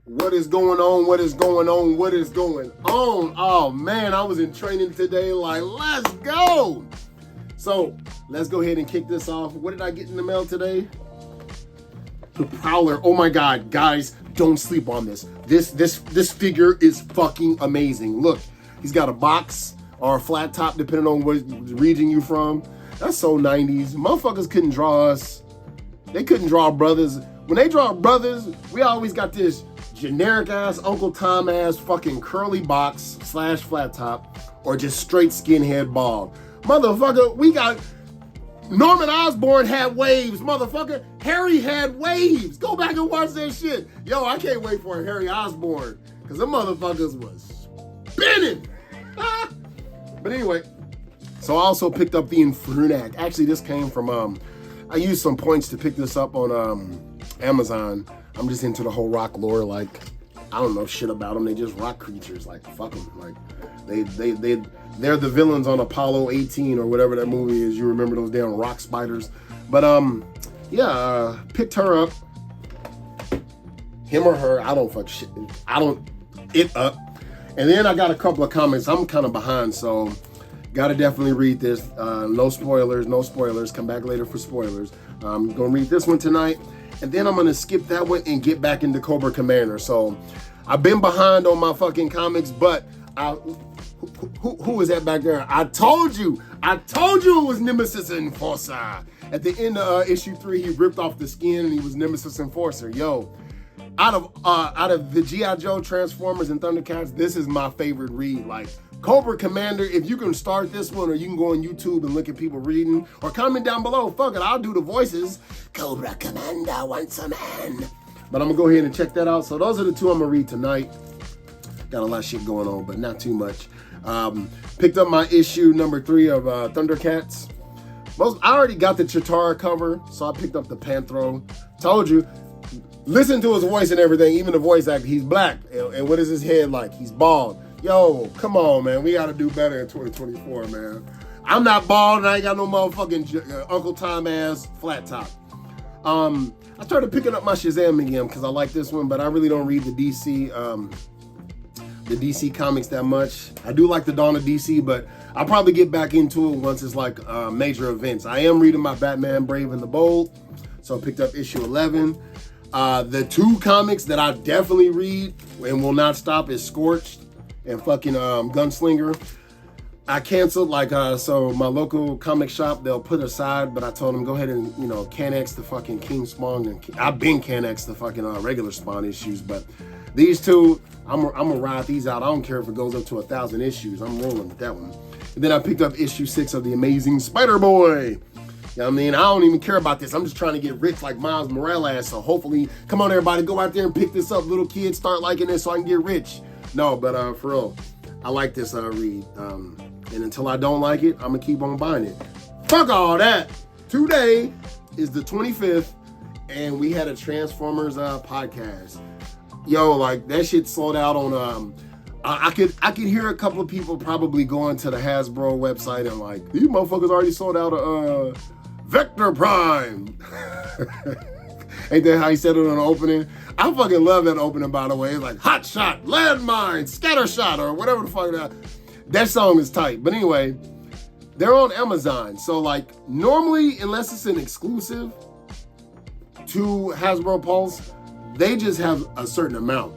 What is going on? What is going on? What is going on? Oh man, I was in training today. Like, let's go. So let's go ahead and kick this off. What did I get in the mail today? The Prowler. Oh my God, guys, don't sleep on this. This figure is fucking amazing. Look, he's got a box or a flat top, depending on what region you from. That's so 90s. Motherfuckers couldn't draw us. They couldn't draw brothers. When they draw brothers, we always got this generic ass Uncle Tom ass fucking curly box / flat top, or just straight skinhead bald. Motherfucker, we got Norman Osborn had waves, motherfucker. Harry had waves. Go back and watch that shit. Yo, I can't wait for a Harry Osborn, because them motherfuckers was spinning. But anyway, so I also picked up the Infernac. Actually, this came from, I used some points to pick this up on Amazon. I'm just into the whole rock lore. Like, I don't know shit about them. They just rock creatures. Like, fuck them. Like, they're the villains on Apollo 18 or whatever that movie is. You remember those damn rock spiders? But yeah, picked her up. Him or her, I don't fuck shit. I don't it up. And then I got a couple of comments. I'm kind of behind, so gotta definitely read this. No spoilers, no spoilers. Come back later for spoilers. I'm gonna read this one tonight, and then I'm gonna skip that one and get back into Cobra Commander. So I've been behind on my fucking comics, but who is that back there? I told you it was Nemesis Enforcer. At the end of issue 3, he ripped off the skin and he was Nemesis Enforcer. Yo, out of the G.I. Joe, Transformers, and Thundercats, this is my favorite read. Like, Cobra Commander, if you can start this one, or you can go on YouTube and look at people reading, or comment down below. Fuck it, I'll do the voices. Cobra Commander wants a man. But I'm gonna go ahead and check that out. So those are the two I'm gonna read tonight. Got a lot of shit going on, but not too much. Picked up my issue number 3 of Thundercats. I already got the Chitara cover, so I picked up the Panthro. Told you, listen to his voice and everything, even the voice actor. He's black, and what is his head like? He's bald. Yo, come on, man. We got to do better in 2024, man. I'm not bald, and I ain't got no motherfucking Uncle Tom ass flat top. I started picking up my Shazam again because I like this one, but I really don't read the DC comics that much. I do like the Dawn of DC, but I'll probably get back into it once it's like major events. I am reading my Batman Brave and the Bold, so I picked up issue 11. The 2 comics that I definitely read and will not stop is Scorched and fucking Gunslinger. I canceled, so my local comic shop, they'll put aside, but I told them go ahead and, Can-X the fucking King Spawn, and I've been Can-X the fucking regular Spawn issues, but these 2, I'm gonna ride these out. I don't care if it goes up to 1,000 issues. I'm rolling with that one. And then I picked up issue 6 of The Amazing Spider-Boy. You know what I mean? I don't even care about this. I'm just trying to get rich like Miles Morales. So hopefully, come on everybody, go out there and pick this up. Little kids, start liking this so I can get rich. No, but for real, I like this read. And until I don't like it, I'm gonna keep on buying it. Fuck all that. Today is the 25th, and we had a Transformers podcast. Yo, like, that shit sold out on I could hear a couple of people probably going to the Hasbro website and like, these motherfuckers already sold out of Vector Prime. Ain't that how he said it on the opening? I fucking love that opening, by the way. It's like Hot Shot, Landmine, Scatter Shot, or whatever the fuck that song is tight. But anyway, they're on Amazon. So like, normally, unless it's an exclusive to Hasbro Pulse, they just have a certain amount.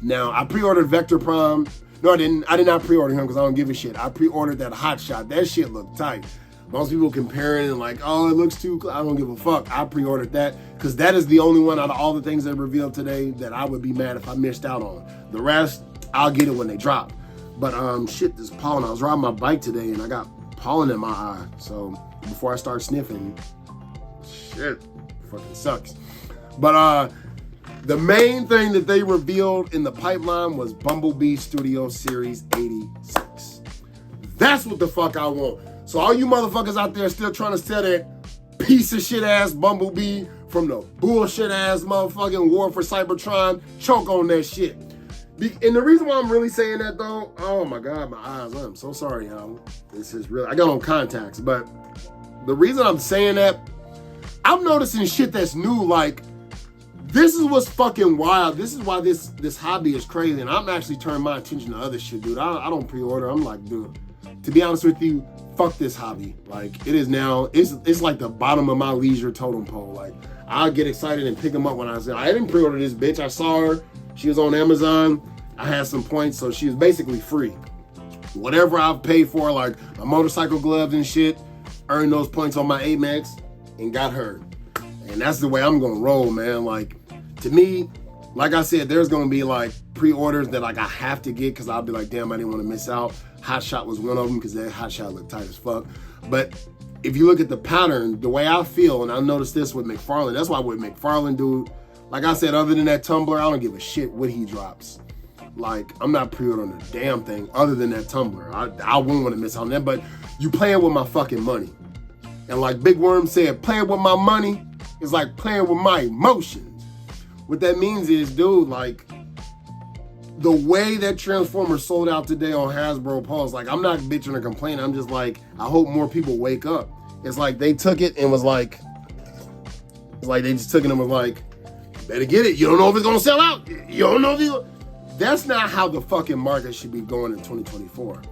Now, I pre-ordered Vector Prime. No, I didn't. I did not pre-order him because I don't give a shit. I pre-ordered that Hot Shot. That shit looked tight. Most people comparing and like, oh, it looks too, I don't give a fuck. I pre-ordered that because that is the only one out of all the things they revealed today that I would be mad if I missed out on. The rest, I'll get it when they drop. But shit, this pollen. I was riding my bike today and I got pollen in my eye. So before I start sniffing, shit, fucking sucks. But the main thing that they revealed in the pipeline was Bumblebee Studio Series 86. That's what the fuck I want. So all you motherfuckers out there still trying to sell that piece of shit ass Bumblebee from the bullshit ass motherfucking War for Cybertron, choke on that shit. And the reason why I'm really saying that though, oh my God, my eyes, I'm so sorry, y'all. This is real. I got on contacts, but the reason I'm saying that, I'm noticing shit that's new, like This is what's fucking wild. This is why this hobby is crazy, and I'm actually turning my attention to other shit, dude. I don't pre-order. I'm like, dude, to be honest with you, fuck this hobby. Like, it is now, it's like the bottom of my leisure totem pole. Like, I'll get excited and pick them up when I say, I didn't pre-order this bitch. I saw her. She was on Amazon. I had some points, so she was basically free. Whatever I've paid for, like my motorcycle gloves and shit, earned those points on my Amex and got her. And that's the way I'm gonna roll, man. Like, to me, like I said, there's gonna be like pre-orders that like I have to get because I'll be like, damn, I didn't want to miss out. Hot Shot was one of them because that Hot Shot looked tight as fuck. But if you look at the pattern, the way I feel, and I noticed this with McFarlane, that's why with McFarlane, dude, like I said, other than that tumbler, I don't give a shit what he drops. Like, I'm not pre-ordering a damn thing other than that tumbler. I wouldn't want to miss out on that, but you playing with my fucking money. And like Big Worm said, playing with my money is like playing with my emotions. What that means is, dude, like, the way that Transformer sold out today on Hasbro Pulse, like, I'm not bitching or complaining. I'm just like, I hope more people wake up. It's like they took it and was like, it's like they just took it and was like, better get it. You don't know if it's gonna sell out. You don't know if it's. That's not how the fucking market should be going in 2024.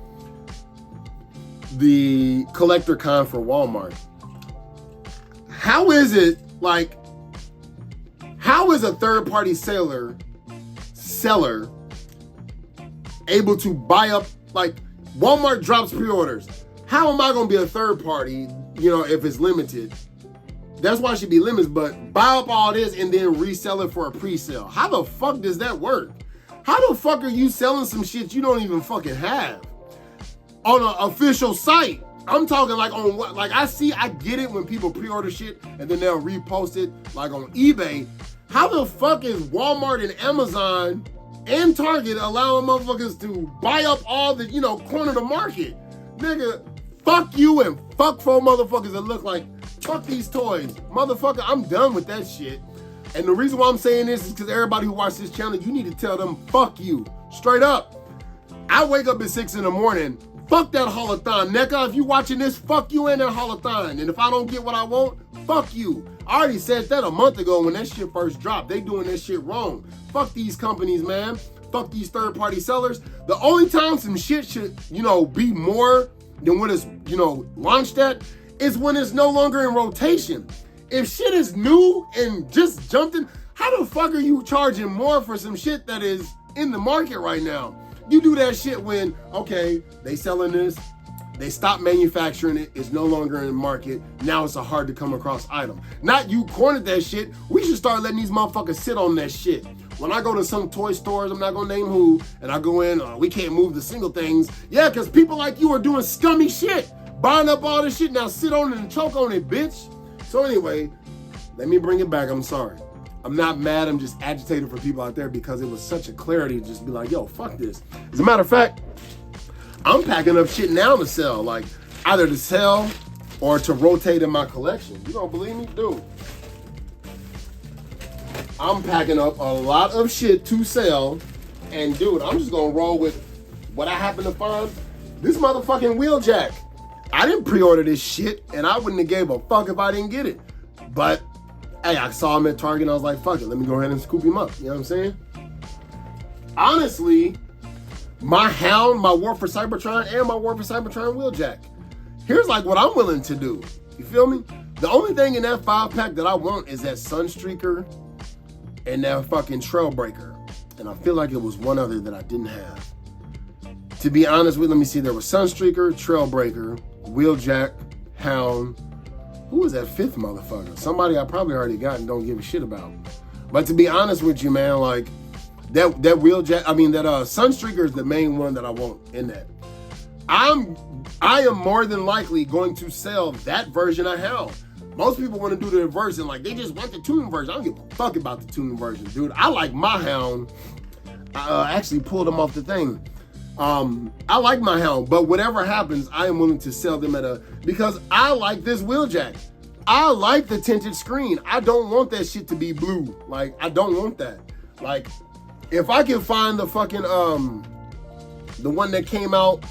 The collector con for Walmart. How is it like? How is a third-party seller able to buy up, like, Walmart drops pre-orders? How am I gonna be a third party, you know, if it's limited? That's why it should be limited, but buy up all this and then resell it for a pre-sale. How the fuck does that work? How the fuck are you selling some shit you don't even fucking have on an official site? I'm talking like on what, like I get it when people pre-order shit and then they'll repost it like on eBay. How the fuck is Walmart and Amazon and Target allowing motherfuckers to buy up all the, you know, corner of the market? Nigga, fuck you and fuck four motherfuckers that look like, fuck these toys. Motherfucker, I'm done with that shit. And the reason why I'm saying this is because everybody who watches this channel, you need to tell them, fuck you. Straight up. I wake up at 6 in the morning, fuck that holothon. Nigga, if you watching this, fuck you and that holothon. And if I don't get what I want, fuck you. I already said that a month ago when that shit first dropped. They doing that shit wrong. Fuck these companies, man. Fuck these third-party sellers. The only time some shit should, you know, be more than when it's, you know, launched at is when it's no longer in rotation. If shit is new and just jumped in, how the fuck are you charging more for some shit that is in the market right now? You do that shit when, okay, they selling this, they stop manufacturing it, it's no longer in the market, now it's a hard to come across item. Not you cornered that shit, we should start letting these motherfuckers sit on that shit. When I go to some toy stores, I'm not gonna name who, and I go in, we can't move the single things. Yeah, because people like you are doing scummy shit. Buying up all this shit, now sit on it and choke on it, bitch. So anyway, let me bring it back. I'm sorry. I'm not mad. I'm just agitated for people out there because it was such a clarity to just be like, yo, fuck this. As a matter of fact, I'm packing up shit now to sell. Like, either to sell or to rotate in my collection. You don't believe me? Dude. I'm packing up a lot of shit to sell. And dude, I'm just going to roll with what I happen to find. This motherfucking wheel jack. I didn't pre-order this shit, and I wouldn't have gave a fuck if I didn't get it. But, hey, I saw him at Target, and I was like, fuck it, let me go ahead and scoop him up. You know what I'm saying? Honestly, my Hound, my War for Cybertron, and my War for Cybertron wheeljack. Here's like what I'm willing to do. You feel me? The only thing in that 5-pack that I want is that Sunstreaker and that fucking Trailbreaker. And I feel like it was one other that I didn't have. To be honest with you, let me see. There was Sunstreaker, Trailbreaker, Wheeljack, Hound. Who was that fifth motherfucker? Somebody I probably already got and don't give a shit about. But to be honest with you, man, like that Wheeljack, I mean that Sunstreaker is the main one that I want in that. I am more than likely going to sell that version of Hound. Most people want to do the version, like they just want the tuning version. I don't give a fuck about the tuning version, dude. I like my Hound. I actually pulled them off the thing. I like my Hound, but whatever happens, I am willing to sell them because I like this wheeljack. I like the tinted screen. I don't want that shit to be blue. Like, I don't want that. Like, if I can find the fucking, the one that came out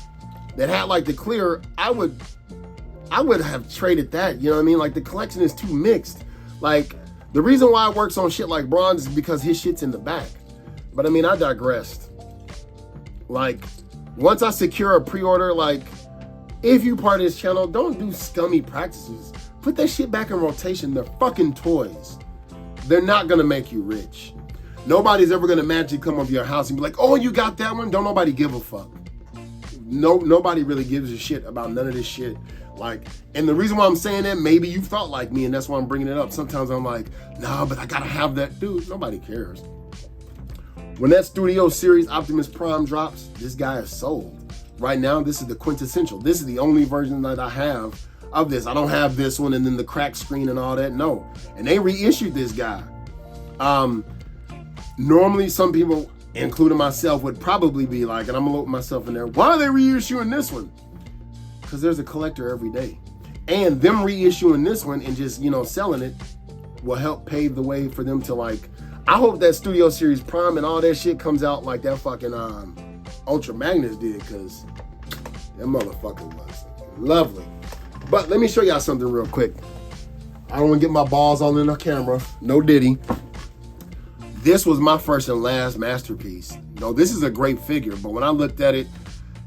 that had like the clear, I would have traded that. You know what I mean? Like, the collection is too mixed. Like, The reason why it works on shit like bronze is because his shit's in the back. But I mean, I digressed. Like, once I secure a pre-order, like, if you part of this channel, don't do scummy practices. Put that shit back in rotation. They're fucking toys. They're not gonna make you rich. Nobody's ever gonna magically come over your house and be like, oh, you got that one? Don't nobody give a fuck. Nobody really gives a shit about none of this shit. Like, and the reason why I'm saying that, maybe you felt like me, and that's why I'm bringing it up. Sometimes I'm like, nah, but I gotta have that. Dude, nobody cares. When that Studio Series Optimus Prime drops, this guy is sold. Right now, this is the quintessential. This is the only version that I have of this. I don't have this one and then the cracked screen and all that. No. And they reissued this guy. Normally, some people, including myself, would probably be like, and I'm gonna load myself in there, why are they reissuing this one? Because there's a collector every day. And them reissuing this one and just, you know, selling it will help pave the way for them to, like, I hope that Studio Series Prime and all that shit comes out like that fucking Ultra Magnus did, because that motherfucker was lovely. But let me show y'all something real quick. I don't want to get my balls all in the camera. No diddy. This was my first and last masterpiece. No, this is a great figure, but when I looked at it,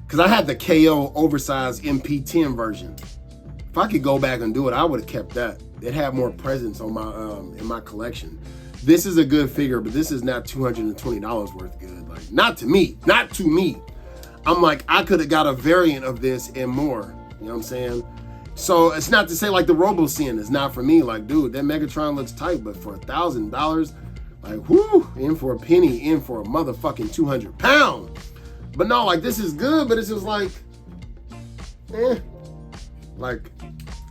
because I had the KO oversized MP10 version. If I could go back and do it, I would have kept that. It had more presence on my in my collection. This is a good figure, but this is not $220 worth good. Like, not to me, not to me. I'm like, I could have got a variant of this and more. You know what I'm saying? So it's not to say like the RoboSin is not for me. Like, dude, that Megatron looks tight, but for $1,000, like, whoo, in for a penny, in for a motherfucking 200 pound. But no, like, this is good, but it's just like, like,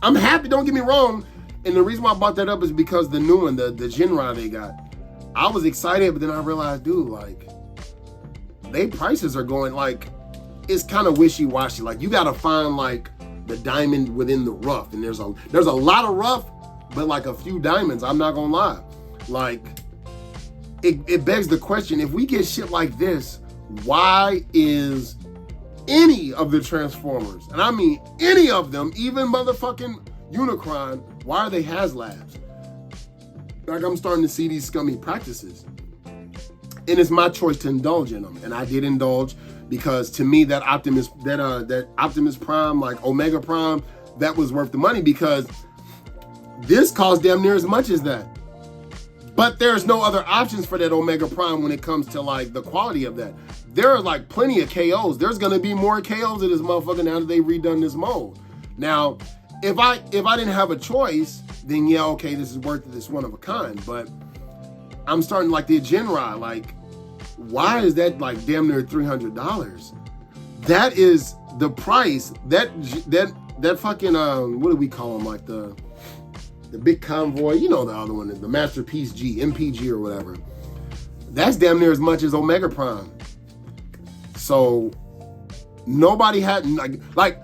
I'm happy, don't get me wrong. And the reason why I brought that up is because the new one, the Genrai they got, I was excited, but then I realized, dude, like, they prices are going, like, it's kind of wishy-washy. Like, you gotta find, like, the diamond within the rough. And there's a lot of rough, but like a few diamonds, I'm not gonna lie. Like, it begs the question, if we get shit like this, why is any of the Transformers, and I mean any of them, even motherfucking Unicron, why are they HasLabs? Like, I'm starting to see these scummy practices. And it's my choice to indulge in them. And I did indulge because to me, that Optimus Prime, like Omega Prime, that was worth the money because this cost damn near as much as that. But there's no other options for that Omega Prime when it comes to like the quality of that. There are like plenty of KOs. There's gonna be more KOs in this motherfucker now that they've redone this mold. Now, if I didn't have a choice, then yeah, okay, this is worth it, this one of a kind. But I'm starting like the Genrai, like, why is that like damn near $300? That is the price. That fucking what do we call them? Like the big convoy, you know, the other one, the Masterpiece G, MPG or whatever. That's damn near as much as Omega Prime. So nobody had like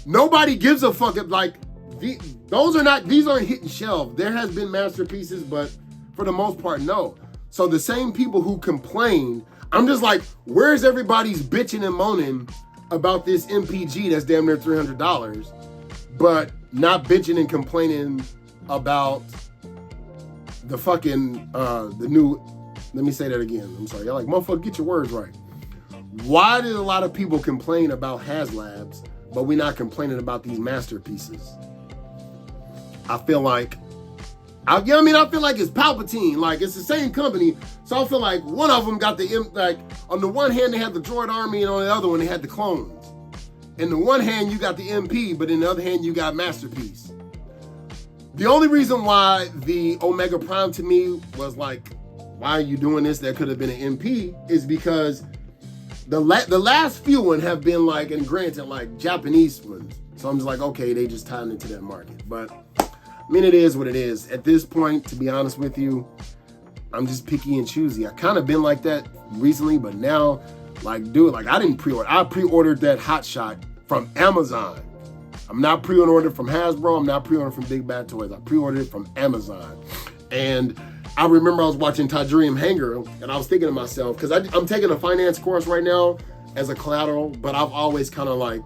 nobody gives a fuck. Like these aren't hitting shelves. There has been masterpieces, but for the most part, no. So the same people who complained, I'm just like, where's everybody's bitching and moaning about this MPG that's damn near $300, but not bitching and complaining about the fucking, the new, let me say that again. I'm sorry. Y'all like, motherfucker, get your words right. Why did a lot of people complain about HasLabs, but we're not complaining about these masterpieces? I feel like, I feel like it's Palpatine. Like, it's the same company. So I feel like one of them got like, on the one hand, they had the droid army, and on the other one, they had the clones. In the one hand, you got the MP, but in the other hand, you got Masterpiece. The only reason why the Omega Prime to me was like, why are you doing this? That could have been an MP, is because the last few ones have been like, and granted, like Japanese ones. So I'm just like, okay, they just tied into that market. But I mean, it is what it is. At this point, to be honest with you, I'm just picky and choosy. I kind of been like that recently, but now, like, dude, like I didn't pre-order. I pre-ordered that Hot Shot from Amazon. I'm not pre-ordered from Hasbro. I'm not pre-ordered from Big Bad Toys. I pre-ordered it from Amazon. And I remember I was watching Tadrium Hanger, and I was thinking to myself, because I'm taking a finance course right now as a collateral, but I've always kind of like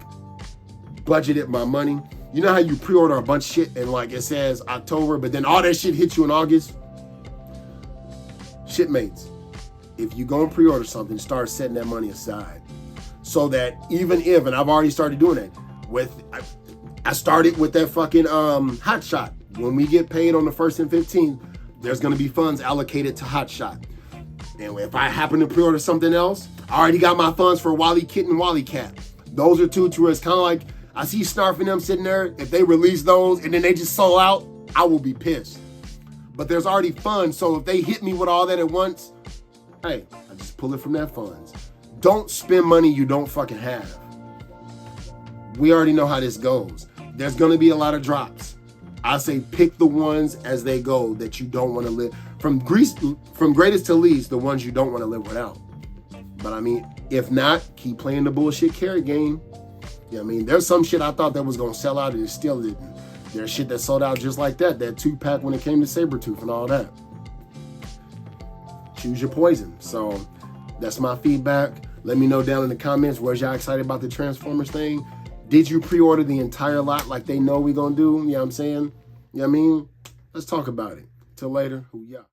budgeted my money. You know how you pre-order a bunch of shit and like it says October, but then all that shit hits you in August? shipmates, if you go and pre-order something, start setting that money aside. So that even if, and I've already started doing it, I started with that fucking Hot Shot. When we get paid on the 1st and 15th, there's gonna be funds allocated to Hot Shot. And if I happen to pre-order something else, I already got my funds for Wally Kit and Wally Cat. Those are two tours. Kind of like, I see Snarf and them sitting there. If they release those and then they just sold out, I will be pissed. But there's already funds, so if they hit me with all that at once, hey, I just pull it from that funds. Don't spend money you don't fucking have. We already know how this goes. There's gonna be a lot of drops. I say pick the ones as they go that you don't want to live. From greatest to least, the ones you don't want to live without. But I mean, if not, keep playing the bullshit carry game. Yeah, I mean, there's some shit I thought that was gonna sell out and it still didn't. There's shit that sold out just like that 2-pack when it came to Sabretooth and all that. Choose your poison. So that's my feedback. Let me know down in the comments, was y'all excited about the Transformers thing? Did you pre-order the entire lot like they know we gonna do? You know what I'm saying? You know what I mean? Let's talk about it. Till later. Hoo-yah.